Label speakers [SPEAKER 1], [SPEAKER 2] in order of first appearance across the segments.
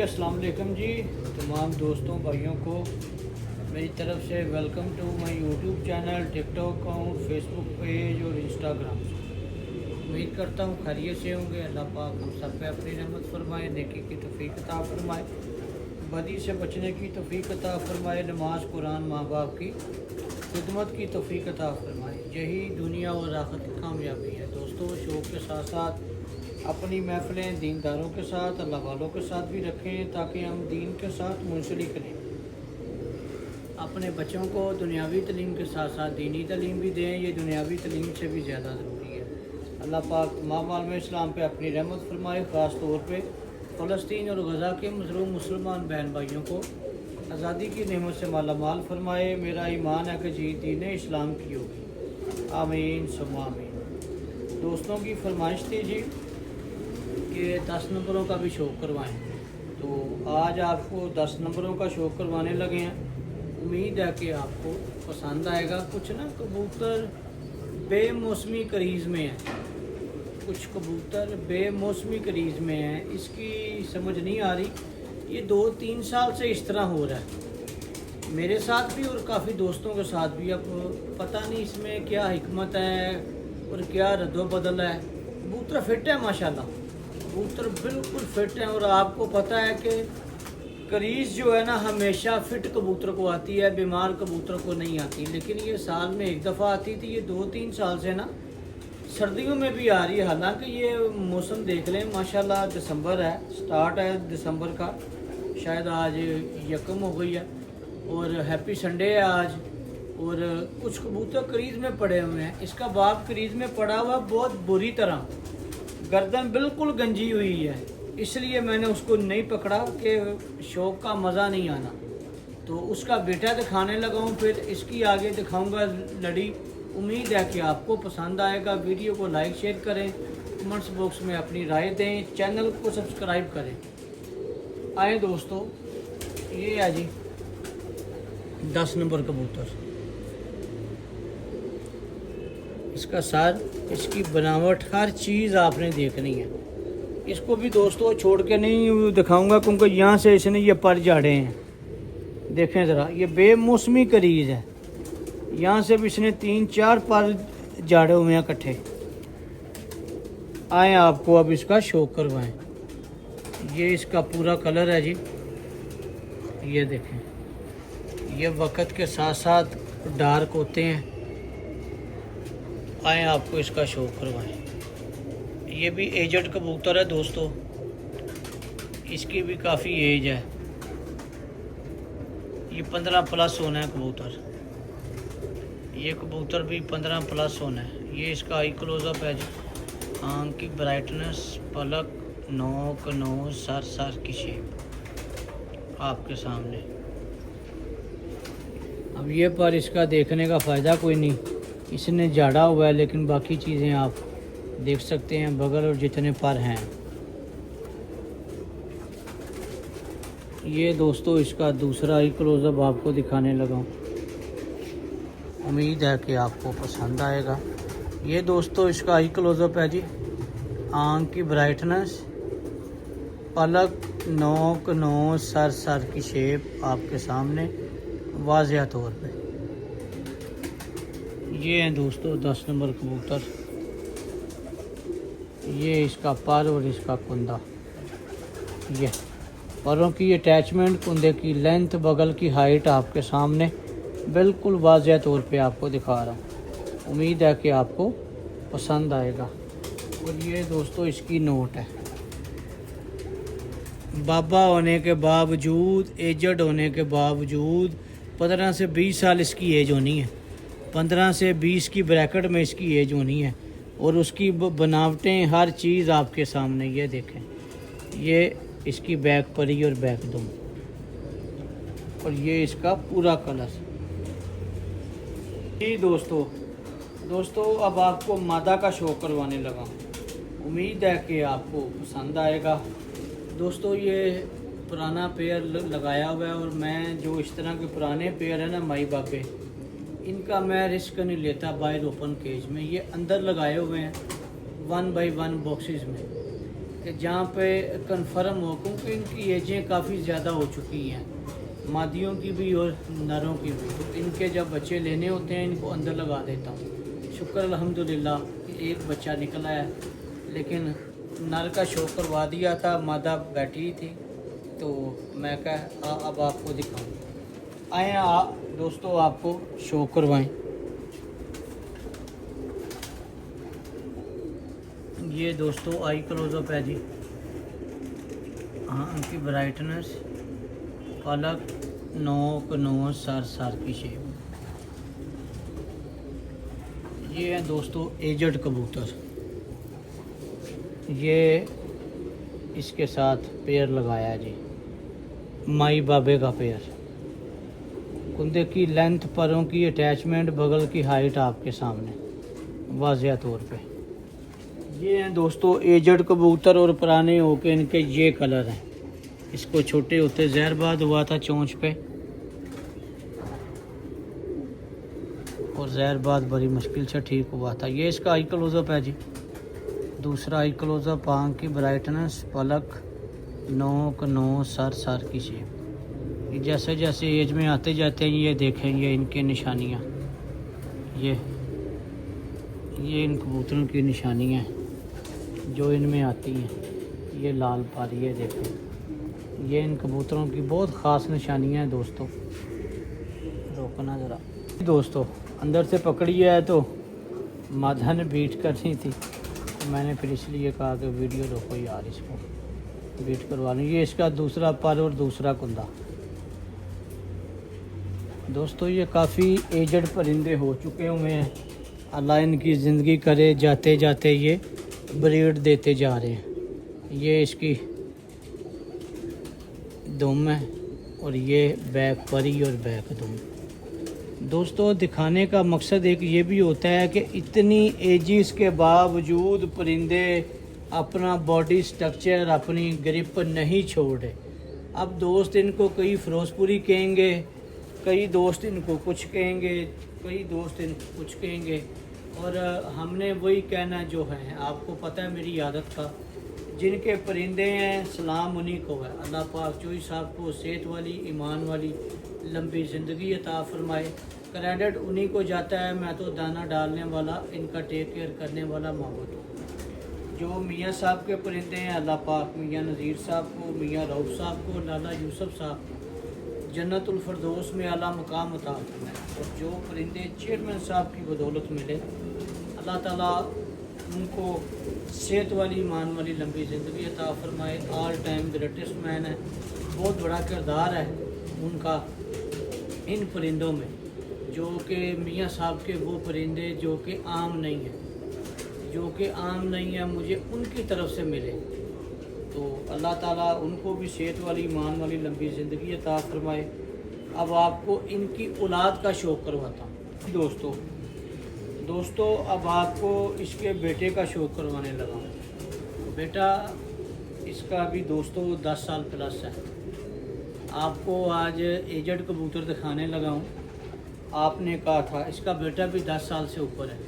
[SPEAKER 1] अस्सलाम वालेकुम जी। तमाम दोस्तों भाइयों को मेरी तरफ से welcome to my YouTube channel, TikTok account, Facebook page और इंस्टाग्राम। उम्मीद करता हूँ खैरियत से होंगे। अल्लाह पाक हम सब पे अपनी रहमत फरमाए, नेकी की तौफीक अता फरमाए, बदी से बचने की तौफीक अता फरमाए, नमाज कुरान माँ बाप की खिदमत की तौफीक अता फरमाए। यही दुनिया और आखिरत की कामयाबी है। दोस्तों, शौक़ के साथ साथ अपनी महफ़िलें दीनदारों के साथ, अल्लाह वालों के साथ भी रखें ताकि हम दीन के साथ मुंसलिक रहें। अपने बच्चों को दुनियावी तलीम के साथ साथ दीनी तलीम भी दें। ये दुनियावी तलीम से भी ज़्यादा ज़रूरी है। अल्लाह पाक तमाम आलम इस्लाम पे अपनी रहमत फरमाए, ख़ास तौर पे फ़लस्तीन और गज़ा के मज़लूम मुसलमान बहन भाइयों को आज़ादी की नेमत से माला माल फरमाए। मेरा ईमान है कि जी दीन इस्लाम की होगी। आमीन सुम्मा आमीन। दोस्तों की फरमाइश थी जी कि 10 नंबरों का भी शौक़ करवाएं, तो आज आपको 10 नंबरों का शौक़ करवाने लगे हैं। उम्मीद है कि आपको पसंद आएगा। कुछ ना कबूतर बेमौसमी करीज़ में हैं, कुछ कबूतर बेमौसमी करीज़ में हैं। इसकी समझ नहीं आ रही। ये 2-3 साल से इस तरह हो रहा है मेरे साथ भी और काफ़ी दोस्तों के साथ भी। अब पता नहीं इसमें क्या हिकमत है और क्या रद्दो-बदल है। कबूतर फिट है माशाल्लाह, कबूतर बिल्कुल फिट है। और आपको पता है कि करीज़ जो है ना हमेशा फिट कबूतर को आती है, बीमार कबूतर को नहीं आती। लेकिन ये साल में एक दफ़ा आती थी। ये 2-3 साल से ना सर्दियों में भी आ रही है। हालांकि ये मौसम देख लें माशाल्लाह, दिसंबर है, स्टार्ट है दिसंबर का। शायद आज यकम हो गई है और हैप्पी संडे है आज। और कुछ कबूतर करीज़ में पड़े हुए हैं। इसका बाप करीज़ में पड़ा हुआ बहुत बुरी तरह, गर्दन बिल्कुल गंजी हुई है। इसलिए मैंने उसको नहीं पकड़ा कि शौक़ का मज़ा नहीं आना। तो उसका बेटा दिखाने लगा हूँ, फिर इसकी आगे दिखाऊंगा लड़ी। उम्मीद है कि आपको पसंद आएगा। वीडियो को लाइक शेयर करें, कमेंट्स बॉक्स में अपनी राय दें, चैनल को सब्सक्राइब करें। आए दोस्तों, ये है जी 10 नंबर कबूतर। इसका सर, इसकी बनावट, हर चीज़ आपने देखनी है। इसको भी दोस्तों छोड़ के नहीं दिखाऊंगा क्योंकि यहाँ से इसने ये पर झाड़े हैं। देखें ज़रा, ये बेमौसमी करीज़ है। यहाँ से भी इसने 3-4 पर झाड़े हुए हैं इकट्ठे। आए आपको अब इसका शौक़ करवाएं। ये इसका पूरा कलर है जी, ये देखें। ये वक्त के साथ साथ डार्क होते हैं। आए आपको इसका शौक़ करवाएं। ये भी एजड कबूतर है दोस्तों, इसकी भी काफ़ी एज है। ये 15 प्लस होना है कबूतर। ये कबूतर भी 15 प्लस होना है। ये इसका आई क्लोज़अप है जी। आँख की ब्राइटनेस, पलक, नोक, नोज, सर की शेप आपके सामने। अब ये पर इसका देखने का फ़ायदा कोई नहीं, इसने झाड़ा हुआ है। लेकिन बाकी चीज़ें आप देख सकते हैं, बगल और जितने पर हैं। ये दोस्तों इसका दूसरा आई क्लोज़अप आपको दिखाने लगा हूँ। उम्मीद है कि आपको पसंद आएगा। ये दोस्तों इसका आई क्लोज़अप है जी। आँख की ब्राइटनेस, पलक, नोक, नोज, सर की शेप आपके सामने वाज़िया तौर पे। ये हैं दोस्तों 10 नंबर कबूतर। ये इसका पर और इसका कुंदा। ये परों की अटैचमेंट, कुंदे की लेंथ, बगल की हाइट आपके सामने बिल्कुल वाज़िया तौर पे आपको दिखा रहा हूँ। उम्मीद है कि आपको पसंद आएगा। और ये दोस्तों इसकी नोट है। बाबा होने के बावजूद, एजड होने के बावजूद 15 से 20 साल इसकी एज होनी है। 15 से 20 की ब्रैकेट में इसकी एज होनी है। और उसकी बनावटें, हर चीज़ आपके सामने। ये देखें, ये इसकी बैक परी और बैक दुम, और ये इसका पूरा कलर। जी दोस्तों अब आपको मादा का शौक़ करवाने लगा। उम्मीद है कि आपको पसंद आएगा। दोस्तों, ये पुराना पेयर लगाया हुआ है। और मैं जो इस तरह के पुराने पेयर है ना माई बापे, इनका मैं रिस्क नहीं लेता बाहर ओपन केज में। ये अंदर लगाए हुए हैं 1 बाई 1 बॉक्सेस में। कि जहाँ पे कंफर्म हो, क्योंकि इनकी एजें काफ़ी ज़्यादा हो चुकी हैं, मादियों की भी और नरों की भी। तो इनके जब बच्चे लेने होते हैं इनको अंदर लगा देता हूँ। शुक्र अल्हम्दुलिल्लाह कि एक बच्चा निकला है, लेकिन नर का शो करवा दिया था, मादा बैठी थी, तो मैं कहा अब आपको दिखाऊँ। आए आप दोस्तों, आपको शो करवाएं। ये दोस्तों आई क्लोजअप है जी। हाँ, उनकी ब्राइटनेस, पलक, नोक, नोज, सर की शेप। ये है दोस्तों एजड कबूतर। ये इसके साथ पेयर लगाया जी, माई बाबे का पेयर। कुंदे की लेंथ, परों की अटैचमेंट, बगल की हाइट आपके सामने वाज़िया तौर पे। ये हैं दोस्तों एजड कबूतर और पुराने होके इनके ये कलर हैं। इसको छोटे होते जहरबाद हुआ था चोंच पे, और जहरबाद बड़ी मुश्किल से ठीक हुआ था। ये इसका आई क्लोजअप है जी। दूसरा आई क्लोजअप, आँख की ब्राइटनेस, पलक, नोक, नोज, सर की शेप। जैसे जैसे एज में आते जाते हैं ये देखें, ये इनके निशानियाँ, ये इन कबूतरों की निशानियाँ जो इनमें आती हैं। ये लाल पर, ये देखें, ये इन कबूतरों की बहुत ख़ास निशानियाँ हैं दोस्तों। रोकना ज़रा दोस्तों, अंदर से पकड़ी है तो मादा ने बीट करनी थी, तो मैंने फिर इसलिए कहा कि वीडियो रोको यार, इसको बीट करवा लूँ। ये इसका दूसरा पर और दूसरा कुंदा। दोस्तों ये काफ़ी एजड परिंदे हो चुके हुए हैं, अल्लाह इनकी ज़िंदगी करे, जाते जाते ये ब्रीड देते जा रहे हैं। ये इसकी दुम है, और ये बैक परी और बैक दुम। दोस्तों दिखाने का मकसद एक ये भी होता है कि इतनी एजिस के बावजूद परिंदे अपना बॉडी स्ट्रक्चर, अपनी ग्रिप नहीं छोड़े। अब दोस्त इनको कई फिरोजपुरी कहेंगे, कई दोस्त इनको कुछ कहेंगे, कई दोस्त इनको कुछ कहेंगे, और हमने वही कहना जो है। आपको पता है मेरी आदत का, जिनके परिंदे हैं सलाम उन्हीं को है। अल्लाह पाक चोई साहब को सेहत वाली, ईमान वाली लंबी ज़िंदगी अता फरमाए। क्रेडिट उन्हीं को जाता है, मैं तो दाना डालने वाला, इनका टेक केयर करने वाला माबूद हूँ। जो मियाँ साहब के परिंदे हैं, अल्लाह पाक मियाँ नज़ीर साहब को, मियाँ रऊफ़ साहब को, लाला यूसुफ साहब को जन्नतुल फरदौस में आला मुकाम अता फरमाए। और जो परिंदे चेयरमैन साहब की बदौलत मिले, अल्लाह ताला उनको सेहत वाली, ईमान वाली लंबी ज़िंदगी अता फरमाए। ऑल टाइम ग्रेटेस्ट मैन है, बहुत बड़ा किरदार है उनका इन परिंदों में, जो कि मियाँ साहब के वो परिंदे जो कि आम नहीं हैं, जो कि आम नहीं है, मुझे उनकी तरफ से मिले। तो अल्लाह ताला उनको भी सेहत वाली, ईमान वाली लंबी ज़िंदगी अता फरमाए। अब आपको इनकी औलाद का शौक़ करवाता हूँ दोस्तों। अब आपको इसके बेटे का शौक़ करवाने लगा हूँ। बेटा इसका अभी दोस्तों 10 साल प्लस है। आपको आज एजड कबूतर दिखाने लगा हूँ। आपने कहा था इसका बेटा भी 10 साल से ऊपर है,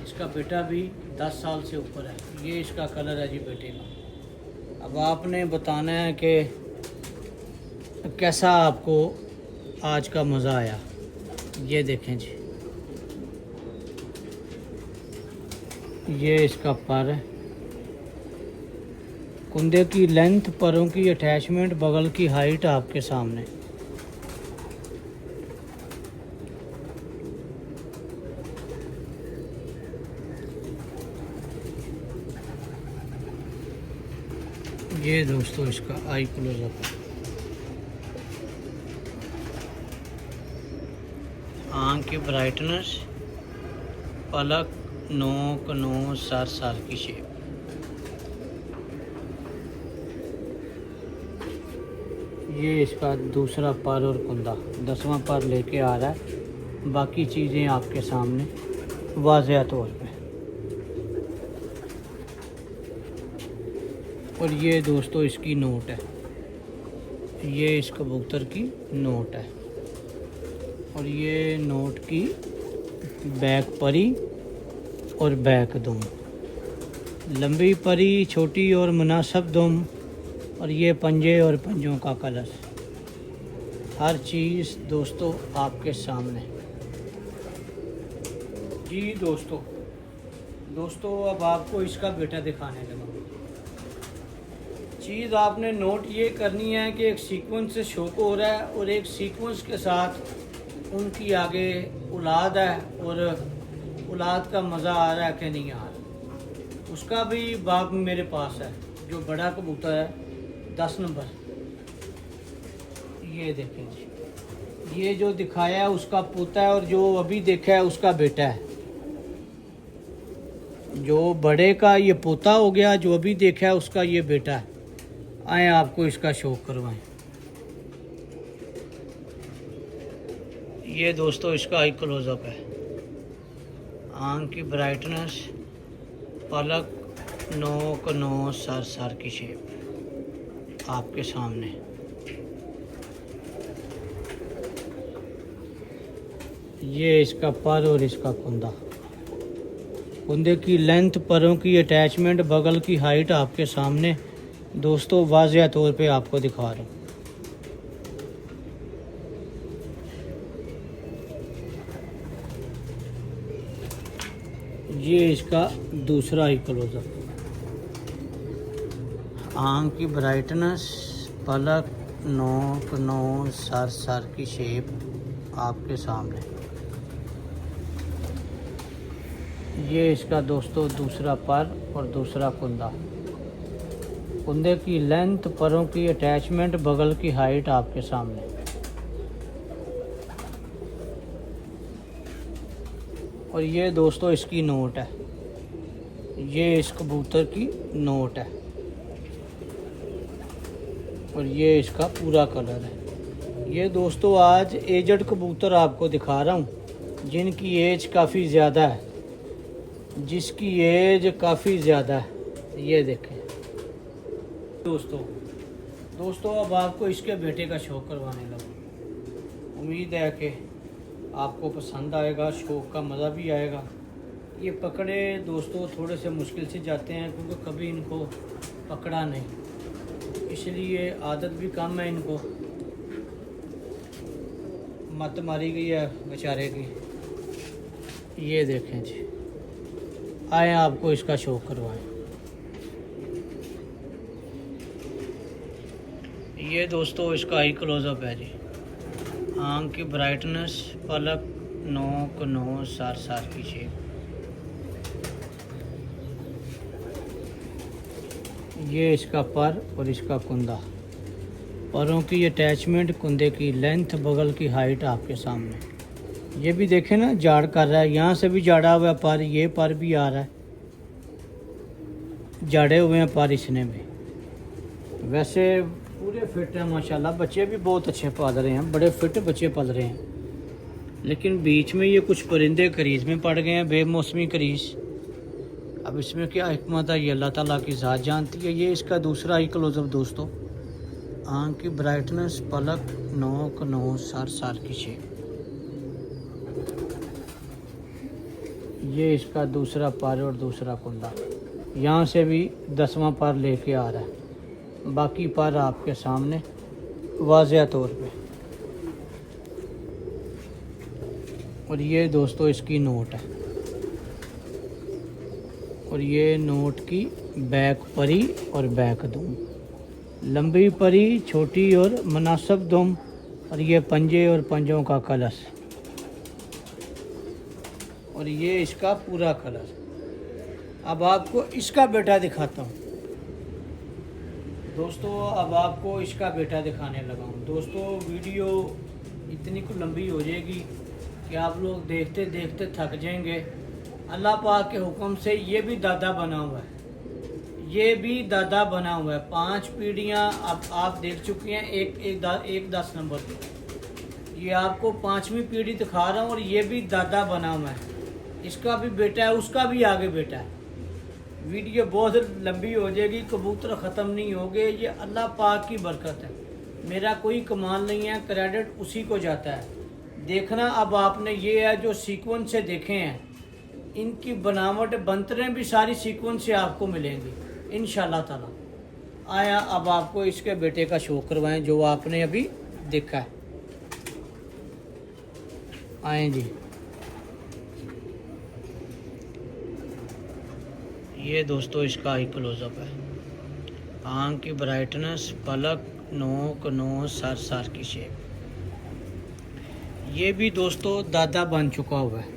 [SPEAKER 1] इसका बेटा भी 10 साल से ऊपर है। ये इसका कलर है जी बेटे का। अब आपने बताना है कि कैसा आपको आज का मज़ा आया। ये देखें जी, ये इसका पर है, कुंदे की लेंथ, परों की अटैचमेंट, बगल की हाइट आपके सामने। ये दोस्तों इसका आई क्लोजअप, आँख की ब्राइटनेस, पलक, नोक, नोज, सर की शेप। ये इसका दूसरा पर और कुंदा, 10वां पर लेके आ रहा है। बाकी चीज़ें आपके सामने वाज़ेह तौर पे। और ये दोस्तों इसकी नोट है, ये इस कबूतर की नोट है, और ये नोट की बैक परी और बैक दुम। लंबी परी, छोटी और मुनासिब दुम, और ये पंजे और पंजों का कलर। हर चीज़ दोस्तों आपके सामने। जी दोस्तों अब आपको इसका बेटा दिखाने लगा। चीज़ आपने नोट ये करनी है कि एक सीक्वेंस से शो हो रहा है और एक सीक्वेंस के साथ उनकी आगे औलाद है, और औलाद का मज़ा आ रहा है कि नहीं आ रहा, उसका भी बाप मेरे पास है। जो बड़ा कबूतर है 10 नंबर, ये देखें जी, ये जो दिखाया है उसका पोता है, और जो अभी देखा है उसका बेटा है। जो बड़े का ये पोता हो गया, जो अभी देखा है उसका ये बेटा है। आए आपको इसका शौक करवाएं। ये दोस्तों इसका आई क्लोजअप है। आंख की ब्राइटनेस, पलक, नोक, नोज, सर की शेप आपके सामने। ये इसका पर और इसका कुंदा, कुंदे की लेंथ, परों की अटैचमेंट, बगल की हाइट आपके सामने दोस्तों वाज़िया तौर पे आपको दिखा रहा हूँ। ये इसका दूसरा ही क्लोजअप। आंख की ब्राइटनेस, पलक, नोक, नोज, सर की शेप आपके सामने। ये इसका दोस्तों दूसरा पर और दूसरा कुंदा, कुंदे की लेंथ, परों की अटैचमेंट, बगल की हाइट आपके सामने। और ये दोस्तों इसकी नोट है, ये इस कबूतर की नोट है, और ये इसका पूरा कलर है। ये दोस्तों आज एजड कबूतर आपको दिखा रहा हूँ, जिनकी एज काफ़ी ज़्यादा है, जिसकी एज काफ़ी ज़्यादा है। ये देखें दोस्तों अब आपको इसके बेटे का शौक करवाने लगा। उम्मीद है कि आपको पसंद आएगा, शौक का मज़ा भी आएगा। ये पकड़े दोस्तों थोड़े से मुश्किल से जाते हैं, क्योंकि कभी इनको पकड़ा नहीं, इसलिए आदत भी कम है इनको। मत मारी गई है बेचारे की। ये देखें जी, आए आपको इसका शौक करवाएं। ये दोस्तों इसका आई क्लोजअप है जी। आंख की ब्राइटनेस, पलक, नोक, नोज, सर की शेप। ये इसका पर और इसका कुंदा, परों की अटैचमेंट, कुंदे की लेंथ, बगल की हाइट आपके सामने। ये भी देखें ना, जाड़ कर रहा है, यहाँ से भी जाड़ा हुआ पर, ये पर भी आ रहा है, जाड़े हुए हैं पर इसने भी। वैसे पूरे फिट हैं माशाल्लाह, बच्चे भी बहुत अच्छे पाल रहे हैं, बड़े फिट बच्चे पल रहे हैं। लेकिन बीच में ये कुछ परिंदे क्रीज में पड़ गए हैं, बेमौसमी क्रीज। अब इसमें क्या हिकमत है, ये अल्लाह ताला की ज़ात जानती है। ये इसका दूसरा ही क्लोजअप दोस्तों। आंख की ब्राइटनेस, पलक, नोक, नोज, सर की शेप। ये इसका दूसरा पर और दूसरा कुंदा, यहाँ से भी 10वां पर लेके आ रहा है। बाकी पर आपके सामने वाज़िया तौर पे। और ये दोस्तों इसकी नोट है, और ये नोट की बैक परी और बैक दुम, लंबी परी, छोटी और मुनासिब दुम, और ये पंजे और पंजों का कलश, और ये इसका पूरा कलर। अब आपको इसका बेटा दिखाता हूँ दोस्तों। अब आपको इसका बेटा दिखाने लगा हूँ दोस्तों। वीडियो इतनी कुछ लंबी हो जाएगी कि आप लोग देखते देखते थक जाएंगे। अल्लाह पाक के हुक्म से ये भी दादा बना हुआ है, ये भी दादा बना हुआ है। 5 पीढ़ियाँ अब आप देख चुके हैं, एक 10 नंबर पे। ये आपको 5वीं पीढ़ी दिखा रहा हूँ, और ये भी दादा बना हुआ है। इसका भी बेटा है, उसका भी आगे बेटा है। वीडियो बहुत लंबी हो जाएगी, कबूतर ख़त्म नहीं होंगे। ये अल्लाह पाक की बरकत है, मेरा कोई कमाल नहीं है, क्रेडिट उसी को जाता है। देखना अब आपने, ये है जो सीक्वेंस से देखे हैं, इनकी बनावट बंतरें भी सारी सीक्वेंस से आपको मिलेंगी इंशाल्लाह ताला। आया अब आपको इसके बेटे का शो करवाएं जो आपने अभी देखा है। आए जी, ये दोस्तों इसका आई क्लोजअप है। आँख की ब्राइटनेस, पलक, नोक, नोज, सर की शेप। ये भी दोस्तों दादा बन चुका हुआ है।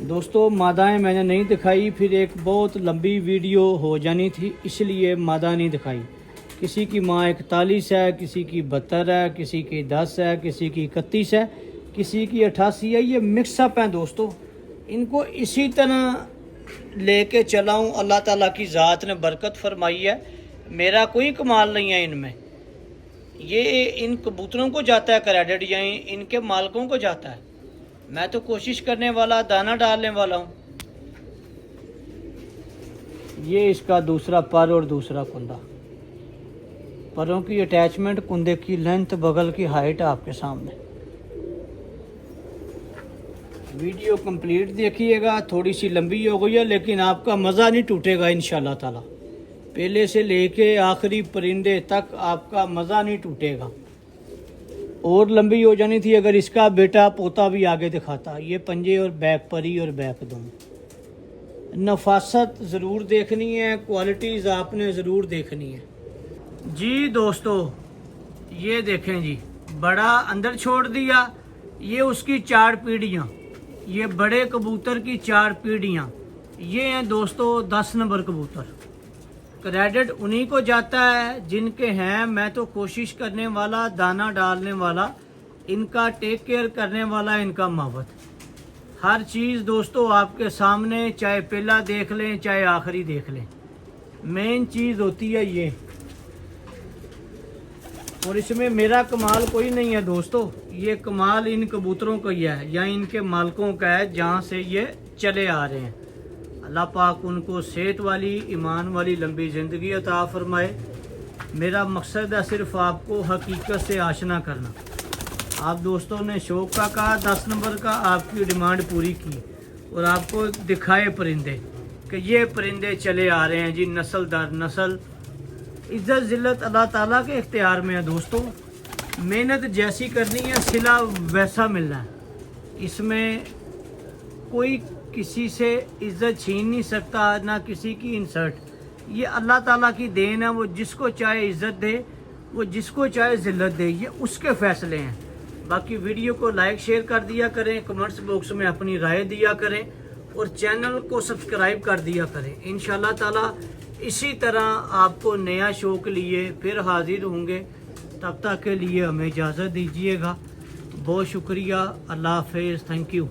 [SPEAKER 1] दोस्तों मादाएं मैंने नहीं दिखाई, फिर एक बहुत लंबी वीडियो हो जानी थी, इसलिए मादा नहीं दिखाई। किसी की माँ 41 है, किसी की 72 है, किसी की 10 है, किसी की 31 है, किसी की 88 है। ये मिक्सअप हैं दोस्तों। इनको इसी तरह लेके चला हूँ। अल्लाह ताला की ज़ात ने बरकत फरमाई है, मेरा कोई कमाल नहीं है इनमें। ये इन कबूतरों को जाता है क्रेडिट या इनके मालकों को जाता है। मैं तो कोशिश करने वाला, दाना डालने वाला हूँ। ये इसका दूसरा पर और दूसरा कुंदा। परों की अटैचमेंट, कुंदे की लेंथ, बगल की हाइट आपके सामने। वीडियो कंप्लीट देखिएगा। थोड़ी सी लंबी हो गई है लेकिन आपका मज़ा नहीं टूटेगा इंशाल्लाह ताला। पहले से लेके आखिरी परिंदे तक आपका मज़ा नहीं टूटेगा। और लंबी हो जानी थी अगर इसका बेटा पोता भी आगे दिखाता। ये पंजे और बैक परी और बैक दोनों। नफासत ज़रूर देखनी है, क्वालिटीज़ आपने ज़रूर देखनी है जी। दोस्तों ये देखें जी, बड़ा अंदर छोड़ दिया। ये उसकी 4 पीढ़ियाँ, ये बड़े कबूतर की 4 पीढ़ियाँ। ये हैं दोस्तों 10 नंबर कबूतर। क्रेडिट उन्हीं को जाता है जिनके हैं। मैं तो कोशिश करने वाला, दाना डालने वाला, इनका टेक केयर करने वाला, इनका मावत। हर चीज़ दोस्तों आपके सामने, चाहे पहला देख लें चाहे आखिरी देख लें। मेन चीज़ होती है ये। और इसमें मेरा कमाल कोई नहीं है दोस्तों, ये कमाल इन कबूतरों का ही है या इनके मालकों का है जहाँ से ये चले आ रहे हैं। अल्लाह पाक उनको सेहत वाली, ईमान वाली लंबी ज़िंदगी अता फरमाए। मेरा मकसद है सिर्फ आपको हकीकत से आशना करना। आप दोस्तों ने शौक का कहा, 10 नंबर का आपकी डिमांड पूरी की और आपको दिखाए परिंदे कि ये परिंदे चले आ रहे हैं जी, नस्ल दर नस्ल। इज़्ज़त ज़िल्लत अल्लाह ताला के इख्तियार में है दोस्तों। मेहनत जैसी करनी है, सिला वैसा मिलना है। इसमें कोई किसी से इज़्ज़त छीन नहीं सकता, ना किसी की इंसर्ट। ये अल्लाह ताला की देन है। वो जिसको चाहे इज़्ज़त दे, वो जिसको चाहे ज़िल्लत दे, ये उसके फ़ैसले हैं। बाकी वीडियो को लाइक शेयर कर दिया करें, कमेंट्स बॉक्स में अपनी राय दिया करें और चैनल को सब्सक्राइब कर दिया करें। इंशाल्लाह ताला इसी तरह आपको नया शौक लिए फिर हाजिर होंगे। तब तक के लिए हमें इजाज़त दीजिएगा। बहुत शुक्रिया। अल्लाह हाफ़िज़। Thank you.